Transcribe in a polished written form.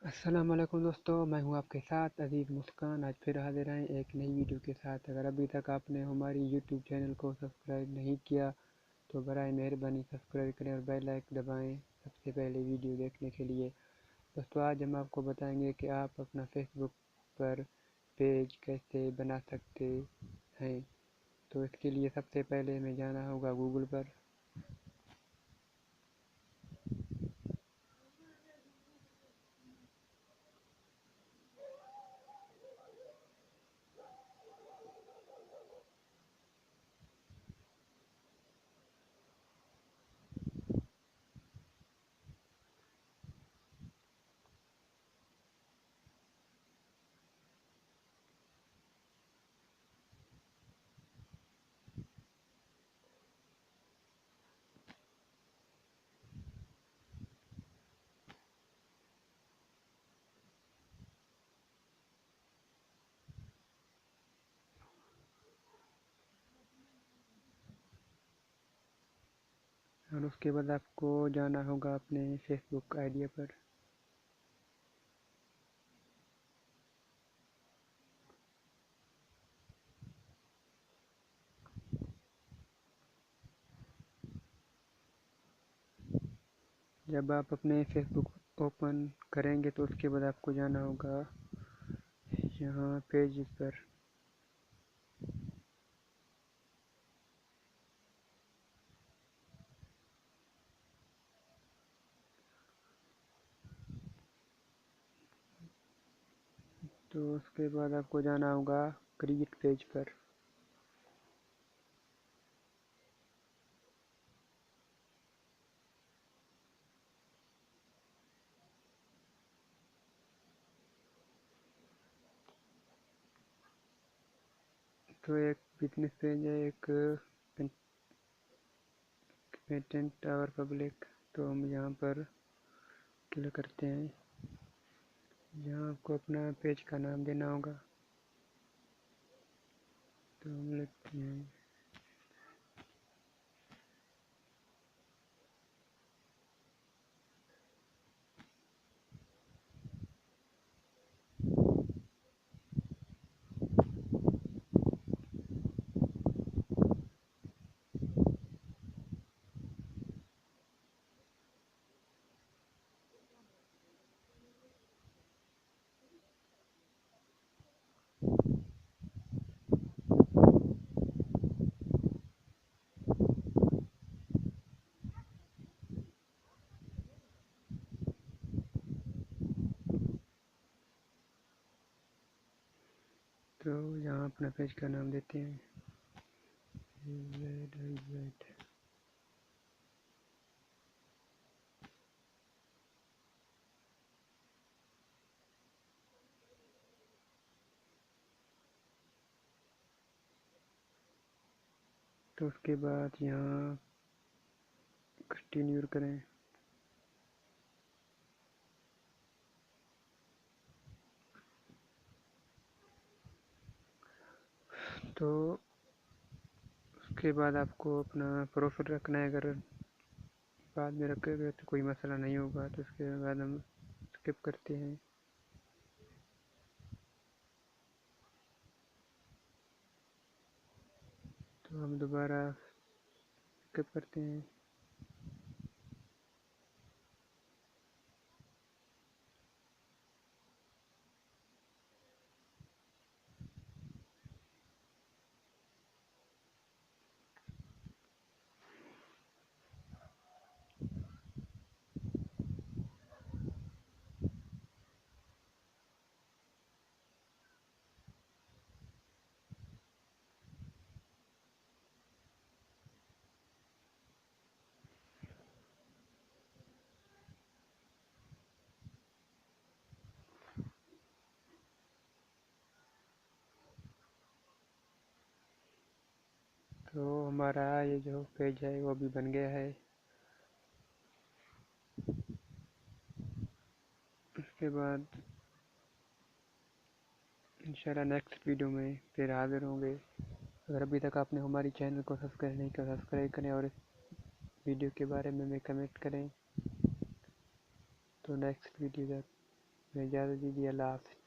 अस्सलाम वालेकुम दोस्तों, मैं हूं आपके साथ अजीज़ मुस्कान। आज फिर हाजिर हैं एक नई वीडियो के साथ। अगर अभी तक आपने हमारी यूट्यूब चैनल को सब्सक्राइब नहीं किया तो बराए मेहरबानी सब्सक्राइब करें और बेल आइकन दबाएं सबसे पहले वीडियो देखने के लिए। दोस्तों, आज हम आपको बताएंगे कि आप अपना फेसबुक पर पेज कैसे बना सकते हैं। तो इसके लिए सबसे पहले हमें जाना होगा गूगल पर। और उसके बाद आपको जाना होगा अपने फेसबुक आईडी पर। जब आप अपने फेसबुक ओपन करेंगे तो उसके बाद आपको जाना होगा यहाँ पेज पर। तो उसके बाद आपको जाना होगा क्रिएट पेज पर। तो एक बिजनेस पेज है, एक पेटेंट और पब्लिक। तो हम यहाँ पर क्लिक करते हैं। यहाँ आपको अपना पेज का नाम देना होगा। तो हम लिखते हैं तो यहाँ अपना पेज का नाम देते हैं Z। तो उसके बाद यहाँ कंटिन्यू करें। तो उसके बाद आपको अपना प्रोफाइल रखना है। अगर बाद में रखेंगे तो कोई मसला नहीं होगा। तो उसके बाद हम स्किप करते हैं। तो हम दोबारा स्किप करते हैं। तो हमारा ये जो पेज है वो भी बन गया है। उसके बाद इंशाल्लाह नेक्स्ट वीडियो में फिर हाजिर होंगे। अगर अभी तक आपने हमारी चैनल को सब्सक्राइब नहीं किया सब्सक्राइब करें और इस वीडियो के बारे में कमेंट करें। तो नेक्स्ट वीडियो तक اجازت دیجیے، اللہ حافظ۔